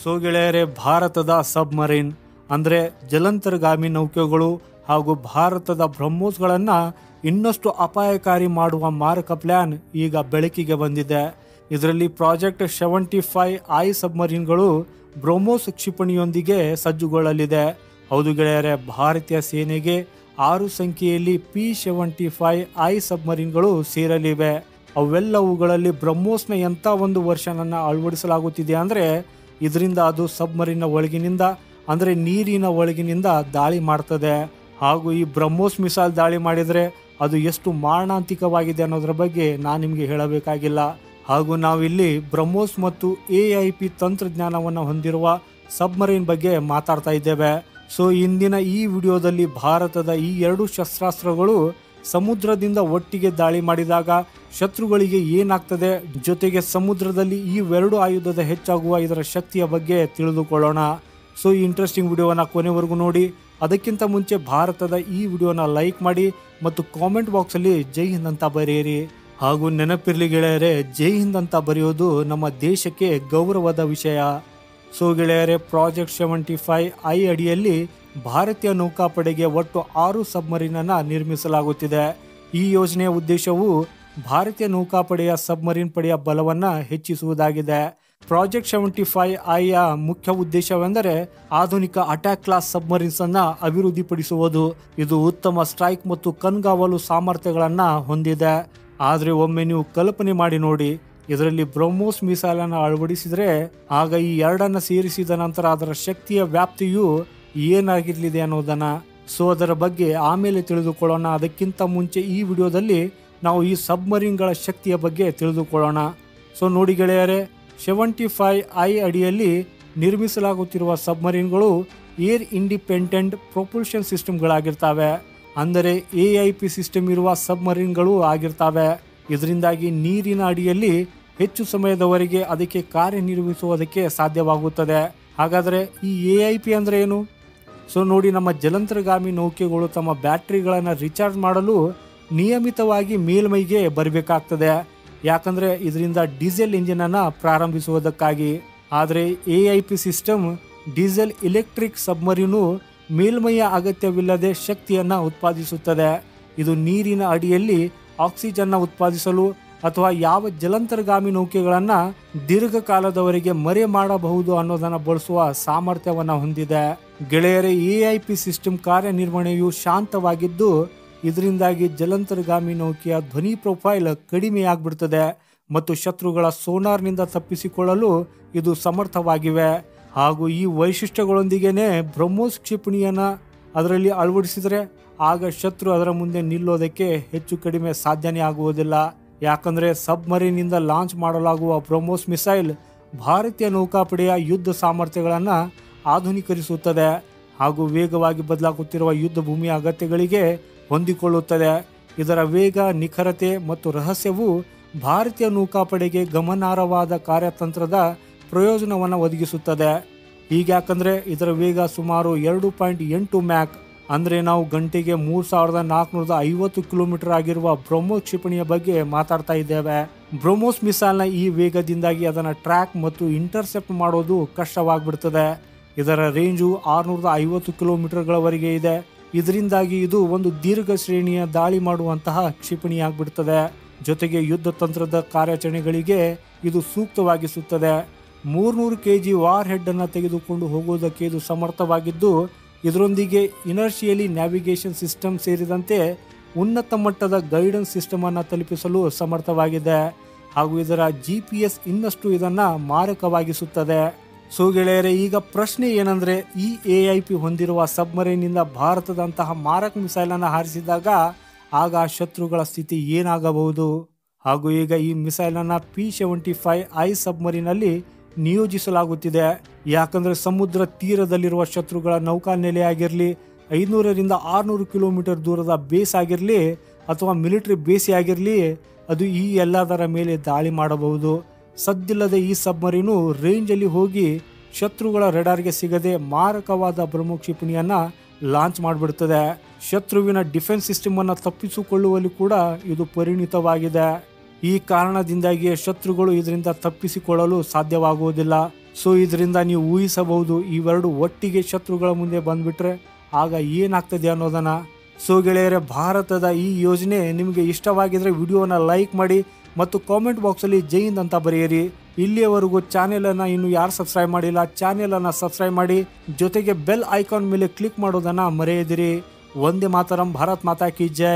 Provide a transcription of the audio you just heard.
So ಗೆಳೆಯರೆ, ಭಾರತದ submarine ಅಂದರೆ ಜಲಾಂತರ್ಗಾಮಿ ನೌಕೆಗಳು ಹಾಗೂ ಭಾರತದ ಬ್ರಹ್ಮೋಸ್ಗಳನ್ನು ಇನ್ನಷ್ಟು ಅಪಾಯಕಾರಿ ಮಾಡುವ ಮಾರಕ ಪ್ಲಾನ್ ಈಗ ಬೆಳಕಿಗೆ ಬಂದಿದೆ. ಇದರಲ್ಲಿ ಪ್ರಾಜೆಕ್ಟ್ 75 ಸಬ್ಮರೀನ್ಗಳು ಬ್ರಹ್ಮೋಸ್ ಕ್ಷಿಪಣಿಯೊಂದಿಗೆ ಸಜ್ಜುಗೊಳ್ಳಲಿದೆ. ಹೌದು ಗೆಳೆಯರೆ, ಭಾರತೀಯ ಸೇನೆಗೆ 6 ಸಂಖ್ಯೆಯಲ್ಲಿ P-75 ಸಬ್ಮರೀನ್ಗಳು ಸೇರಲಿವೆ. ಅವೆಲ್ಲವುಗಳಲ್ಲಿ ಬ್ರಹ್ಮೋಸ್ನ ಎಂಥ ಒಂದು ವರ್ಷನನ್ನು ಅಳವಡಿಸಲಾಗುತ್ತಿದೆ ಅಂದರೆ ಇದರಿಂದ ಅದು ಸಬ್ಮರೀನ್ನ ಒಳಗಿನಿಂದ ಅಂದರೆ ನೀರಿನ ಒಳಗಿನಿಂದ ದಾಳಿ ಮಾಡ್ತದೆ. ಹಾಗೂ ಈ ಬ್ರಹ್ಮೋಸ್ ಮಿಸೈಲ್ ದಾಳಿ ಮಾಡಿದರೆ ಅದು ಎಷ್ಟು ಮಾರಣಾಂತಿಕವಾಗಿದೆ ಅನ್ನೋದ್ರ ಬಗ್ಗೆ ನಾನು ನಿಮಗೆ ಹೇಳಬೇಕಾಗಿಲ್ಲ. ಹಾಗೂ ನಾವಿಲ್ಲಿ ಬ್ರಹ್ಮೋಸ್ ಮತ್ತು AIP ತಂತ್ರಜ್ಞಾನವನ್ನು ಹೊಂದಿರುವ ಸಬ್ಮರೀನ್ ಬಗ್ಗೆ ಮಾತಾಡ್ತಾ ಇದ್ದೇವೆ. ಸೊ ಇಂದಿನ ಈ ವಿಡಿಯೋದಲ್ಲಿ ಭಾರತದ ಈ 2 ಶಸ್ತ್ರಾಸ್ತ್ರಗಳು ಸಮುದ್ರದಿಂದ ಒಟ್ಟಿಗೆ ದಾಳಿ ಮಾಡಿದಾಗ ಶತ್ರುಗಳಿಗೆ ಏನಾಗ್ತದೆ, ಜೊತೆಗೆ ಸಮುದ್ರದಲ್ಲಿ ಈ 2 ಆಯುಧದ ಹೆಚ್ಚಾಗುವ ಇದರ ಶಕ್ತಿಯ ಬಗ್ಗೆ ತಿಳಿದುಕೊಳ್ಳೋಣ. ಸೊ ಈ ಇಂಟ್ರೆಸ್ಟಿಂಗ್ ವಿಡಿಯೋನ ಕೊನೆವರೆಗೂ ನೋಡಿ. ಅದಕ್ಕಿಂತ ಮುಂಚೆ ಭಾರತದ ಈ ವಿಡಿಯೋನ ಲೈಕ್ ಮಾಡಿ ಮತ್ತು ಕಾಮೆಂಟ್ ಬಾಕ್ಸಲ್ಲಿ ಜೈ ಹಿಂದ್ ಅಂತ ಬರೆಯಿರಿ. ಹಾಗೂ ನೆನಪಿರ್ಲಿ ಗೆಳೆಯರೆ, ಜೈ ಹಿಂದ್ ಅಂತ ಬರೆಯೋದು ನಮ್ಮ ದೇಶಕ್ಕೆ ಗೌರವದ ವಿಷಯ. ಸೊ ಗೆಳೆಯರೆ, ಪ್ರಾಜೆಕ್ಟ್ 75 ಅಡಿಯಲ್ಲಿ ಭಾರತೀಯ ನೌಕಾಪಡೆಗೆ ಒಟ್ಟು 6 ಸಬ್ಮರೀನನ್ನು ನಿರ್ಮಿಸಲಾಗುತ್ತಿದೆ. ಈ ಯೋಜನೆಯ ಉದ್ದೇಶವು ಭಾರತೀಯ ನೌಕಾಪಡೆಯ ಸಬ್ಮರೀನ್ ಪಡೆಯ ಬಲವನ್ನು ಹೆಚ್ಚಿಸುವುದಾಗಿದೆ. ಪ್ರಾಜೆಕ್ಟ್ 75 ಮುಖ್ಯ ಉದ್ದೇಶವೆಂದರೆ ಆಧುನಿಕ ಅಟ್ಯಾಕ್ ಕ್ಲಾಸ್ ಸಬ್ಮರೀನ್ಸ್ ಅನ್ನು ಅಭಿವೃದ್ಧಿಪಡಿಸುವುದು. ಇದು ಉತ್ತಮ ಸ್ಟ್ರೈಕ್ ಮತ್ತು ಕಣ್ಗಾವಲು ಸಾಮರ್ಥ್ಯಗಳನ್ನು ಹೊಂದಿದೆ. ಆದರೆ ಒಮ್ಮೆ ನೀವು ಕಲ್ಪನೆ ಮಾಡಿ ನೋಡಿ, ಇದರಲ್ಲಿ ಬ್ರಹ್ಮೋಸ್ ಮಿಸೈಲ್ ಅನ್ನು ಅಳವಡಿಸಿದರೆ ಆಗ ಈ 2 ಸೇರಿಸಿದ ನಂತರ ಅದರ ಶಕ್ತಿಯ ವ್ಯಾಪ್ತಿಯು ಏನಾಗಿರಲಿದೆ ಅನ್ನೋದನ್ನ. ಸೊ ಅದರ ಬಗ್ಗೆ ಆಮೇಲೆ ತಿಳಿದುಕೊಳ್ಳೋಣ. ಅದಕ್ಕಿಂತ ಮುಂಚೆ ಈ ವಿಡಿಯೋದಲ್ಲಿ ನಾವು ಈ ಸಬ್ಮರೀನ್ಗಳ ಶಕ್ತಿಯ ಬಗ್ಗೆ ತಿಳಿದುಕೊಳ್ಳೋಣ. ಸೊ ನೋಡಿ ಗೆಳೆಯರೆ, 75 ಅಡಿಯಲ್ಲಿ ನಿರ್ಮಿಸಲಾಗುತ್ತಿರುವ ಸಬ್ಮರೀನ್ಗಳು ಏರ್ ಇಂಡಿಪೆಂಡೆಂಟ್ ಪ್ರೊಪಲ್ಷನ್ ಸಿಸ್ಟಮ್ಗಳಾಗಿರ್ತವೆ. ಅಂದರೆ AIP ಸಿಸ್ಟಮ್ ಇರುವ ಸಬ್ಮರೀನ್ಗಳು ಆಗಿರ್ತವೆ. ಇದರಿಂದಾಗಿ ನೀರಿನ ಅಡಿಯಲ್ಲಿ ಹೆಚ್ಚು ಸಮಯದವರೆಗೆ ಅದಕ್ಕೆ ಕಾರ್ಯನಿರ್ವಹಿಸುವುದಕ್ಕೆ ಸಾಧ್ಯವಾಗುತ್ತದೆ. ಹಾಗಾದರೆ ಈ AIP ಅಂದರೆ ಏನು? ಸೊ ನೋಡಿ, ನಮ್ಮ ಜಲಾಂತರ್ಗಾಮಿ ನೌಕೆಗಳು ತಮ್ಮ ಬ್ಯಾಟ್ರಿಗಳನ್ನು ರಿಚಾರ್ಜ್ ಮಾಡಲು ನಿಯಮಿತವಾಗಿ ಮೇಲ್ಮೈಗೆ ಬರಬೇಕಾಗ್ತದೆ. ಯಾಕಂದರೆ ಇದರಿಂದ ಡೀಸೆಲ್ ಇಂಜಿನನ್ನು ಪ್ರಾರಂಭಿಸುವುದಕ್ಕಾಗಿ. ಆದರೆ AIP ಸಿಸ್ಟಮ್ ಡೀಸೆಲ್ ಎಲೆಕ್ಟ್ರಿಕ್ ಸಬ್ಮರೀನು ಮೇಲ್ಮೈಯ ಅಗತ್ಯವಿಲ್ಲದೆ ಶಕ್ತಿಯನ್ನು ಉತ್ಪಾದಿಸುತ್ತದೆ. ಇದು ನೀರಿನ ಅಡಿಯಲ್ಲಿ ಆಕ್ಸಿಜನ್ನ ಉತ್ಪಾದಿಸಲು ಅಥವಾ ಯಾವ ಜಲಾಂತರ್ಗಾಮಿ ನೌಕೆಗಳನ್ನು ದೀರ್ಘಕಾಲದವರೆಗೆ ಮರೆ ಮಾಡಬಹುದು ಅನ್ನೋದನ್ನು ಬಳಸುವ ಸಾಮರ್ಥ್ಯವನ್ನು ಹೊಂದಿದೆ. ಗೆಳೆಯರೆ, AIP ಸಿಸ್ಟಮ್ ಕಾರ್ಯನಿರ್ವಹಣೆಯು ಶಾಂತವಾಗಿದ್ದು ಇದರಿಂದಾಗಿ ಜಲಾಂತರ್ಗಾಮಿ ನೌಕೆಯ ಧ್ವನಿ ಪ್ರೊಫೈಲ್ ಕಡಿಮೆಯಾಗ್ಬಿಡ್ತದೆ ಮತ್ತು ಶತ್ರುಗಳ ಸೋನಾರ್ನಿಂದ ತಪ್ಪಿಸಿಕೊಳ್ಳಲು ಇದು ಸಮರ್ಥವಾಗಿವೆ. ಹಾಗೂ ಈ ವೈಶಿಷ್ಟ್ಯಗಳೊಂದಿಗೆನೇ ಬ್ರಹ್ಮೋಸ್ ಕ್ಷಿಪಣಿಯನ್ನು ಅದರಲ್ಲಿ ಅಳವಡಿಸಿದರೆ ಆಗ ಶತ್ರು ಅದರ ಮುಂದೆ ನಿಲ್ಲೋದಕ್ಕೆ ಹೆಚ್ಚು ಕಡಿಮೆ ಸಾಧ್ಯನೇ ಆಗುವುದಿಲ್ಲ. ಯಾಕಂದರೆ ಸಬ್ಮರೀನಿಂದ ಲಾಂಚ್ ಮಾಡಲಾಗುವ ಬ್ರಹ್ಮೋಸ್ ಮಿಸೈಲ್ ಭಾರತೀಯ ನೌಕಾಪಡೆಯ ಯುದ್ಧ ಸಾಮರ್ಥ್ಯಗಳನ್ನು ಆಧುನೀಕರಿಸುತ್ತದೆ ಹಾಗೂ ವೇಗವಾಗಿ ಬದಲಾಗುತ್ತಿರುವ ಯುದ್ಧ ಭೂಮಿಯ ಅಗತ್ಯಗಳಿಗೆ ಹೊಂದಿಕೊಳ್ಳುತ್ತದೆ. ಇದರ ವೇಗ, ನಿಖರತೆ ಮತ್ತು ರಹಸ್ಯವು ಭಾರತೀಯ ನೌಕಾಪಡೆಗೆ ಗಮನಾರ್ಹವಾದ ಕಾರ್ಯತಂತ್ರದ ಪ್ರಯೋಜನವನ್ನು ಒದಗಿಸುತ್ತದೆ. ಹೀಗ್ಯಾಕಂದರೆ ಇದರ ವೇಗ ಸುಮಾರು 2.8 ಮ್ಯಾಕ್, ಅಂದರೆ ನಾವು ಗಂಟೆಗೆ 3450 ಕಿಲೋಮೀಟರ್ ಆಗಿರುವ ಬ್ರಹ್ಮೋಸ್ ಕ್ಷಿಪಣಿಯ ಬಗ್ಗೆ ಮಾತಾಡ್ತಾ ಇದ್ದೇವೆ. ಬ್ರಹ್ಮೋಸ್ ಮಿಸೈಲ್ನ ಈ ವೇಗದಿಂದಾಗಿ ಅದನ್ನು ಟ್ರ್ಯಾಕ್ ಮತ್ತು ಇಂಟರ್ಸೆಪ್ಟ್ ಮಾಡೋದು ಕಷ್ಟವಾಗ್ಬಿಡ್ತದೆ. ಇದರ ರೇಂಜು 650 ಕಿಲೋಮೀಟರ್ಗಳವರೆಗೆ ಇದೆ. ಇದರಿಂದಾಗಿ ಇದು ಒಂದು ದೀರ್ಘ ಶ್ರೇಣಿಯ ದಾಳಿ ಮಾಡುವಂತಹ ಕ್ಷಿಪಣಿಯಾಗ್ಬಿಡ್ತದೆ. ಜೊತೆಗೆ ಯುದ್ಧ ತಂತ್ರದ ಕಾರ್ಯಾಚರಣೆಗಳಿಗೆ ಇದು ಸೂಕ್ತವಾಗಿಸುತ್ತದೆ. 300 kg ವಾರ್ ಹೆಡ್ ಅನ್ನು ತೆಗೆದುಕೊಂಡು ಹೋಗುವುದಕ್ಕೆ ಇದು ಸಮರ್ಥವಾಗಿದ್ದು ಇದರೊಂದಿಗೆ ಇನರ್ಷಿಯಲಿ ನ್ಯಾವಿಗೇಷನ್ ಸಿಸ್ಟಮ್ ಸೇರಿದಂತೆ ಉನ್ನತ ಮಟ್ಟದ ಗೈಡೆನ್ಸ್ ಸಿಸ್ಟಮ್ ಅನ್ನು ತಲುಪಿಸಲು ಸಮರ್ಥವಾಗಿದೆ. ಹಾಗೂ ಇದರ GPS ಇನ್ನಷ್ಟು ಇದನ್ನು ಮಾರಕವಾಗಿಸುತ್ತದೆ. ಸೊ ಗೆಳೆಯರೆ, ಈಗ ಪ್ರಶ್ನೆ ಏನಂದರೆ, ಈ AIP ಹೊಂದಿರುವ ಸಬ್ಮರೀನಿಂದ ಭಾರತದಂತಹ ಮಾರಕ ಮಿಸೈಲನ್ನು ಹಾರಿಸಿದಾಗ ಆಗ ಶತ್ರುಗಳ ಸ್ಥಿತಿ ಏನಾಗಬಹುದು? ಹಾಗೂ ಈಗ ಈ ಮಿಸೈಲನ್ನು P-75 ಸಬ್ಮರೀನಲ್ಲಿ ನಿಯೋಜಿಸಲಾಗುತ್ತಿದೆ. ಯಾಕಂದರೆ ಸಮುದ್ರ ತೀರದಲ್ಲಿರುವ ಶತ್ರುಗಳ ನೌಕಾನೆಲೆಯಾಗಿರಲಿ, 500ರಿಂದ 600 ಕಿಲೋಮೀಟರ್ ದೂರದ ಬೇಸ್ ಆಗಿರಲಿ ಅಥವಾ ಮಿಲಿಟರಿ ಬೇಸಿ ಆಗಿರಲಿ, ಅದು ಈ ಎಲ್ಲದರ ಮೇಲೆ ದಾಳಿ ಮಾಡಬಹುದು. ಸದ್ದಿಲ್ಲದ ಈ ಸಬ್ಮರೀನು ರೇಂಜಲ್ಲಿ ಹೋಗಿ ಶತ್ರುಗಳ ರೆಡಾರ್ಗೆ ಸಿಗದೆ ಮಾರಕವಾದ ಬ್ರಹ್ಮೋಸ್ ಕ್ಷಿಪಣಿಯನ್ನು ಲಾಂಚ್ ಮಾಡಿಬಿಡ್ತದೆ. ಶತ್ರುವಿನ ಡಿಫೆನ್ಸ್ ಸಿಸ್ಟಮ್ ಅನ್ನು ತಪ್ಪಿಸಿಕೊಳ್ಳುವಲ್ಲಿ ಕೂಡ ಇದು ಪರಿಣಿತವಾಗಿದೆ. ಈ ಕಾರಣದಿಂದಾಗಿ ಶತ್ರುಗಳು ಇದರಿಂದ ತಪ್ಪಿಸಿಕೊಳ್ಳಲು ಸಾಧ್ಯವಾಗುವುದಿಲ್ಲ. ಸೊ ಇದರಿಂದ ನೀವು ಊಹಿಸಬಹುದು ಇವೆರಡು ಒಟ್ಟಿಗೆ ಶತ್ರುಗಳ ಮುಂದೆ ಬಂದ್ಬಿಟ್ರೆ ಆಗ ಏನಾಗ್ತದೆ ಅನ್ನೋದನ್ನ. ಸೊ ಗೆಳೆಯರೆ, ಭಾರತದ ಈ ಯೋಜನೆ ನಿಮಗೆ ಇಷ್ಟವಾಗಿದ್ರೆ ವಿಡಿಯೋನ ಲೈಕ್ ಮಾಡಿ ಮತ್ತು ಕಾಮೆಂಟ್ ಬಾಕ್ಸಲ್ಲಿ ಜೈ ಹಿಂದ್ ಅಂತ ಬರೆಯಿರಿ. ಇಲ್ಲಿಯವರೆಗೂ ಚಾನೆಲನ್ನು ಇನ್ನು ಯಾರು ಸಬ್ಸ್ಕ್ರೈಬ್ ಮಾಡಿಲ್ಲ, ಚಾನೆಲನ್ನು ಸಬ್ಸ್ಕ್ರೈಬ್ ಮಾಡಿ, ಜೊತೆಗೆ ಬೆಲ್ ಐಕಾನ್ ಮೇಲೆ ಕ್ಲಿಕ್ ಮಾಡೋದನ್ನು ಮರೆಯದಿರಿ. ವಂದೇ ಮಾತರಂ, ಭಾರತ್ ಮಾತಾ ಕಿ ಜೈ.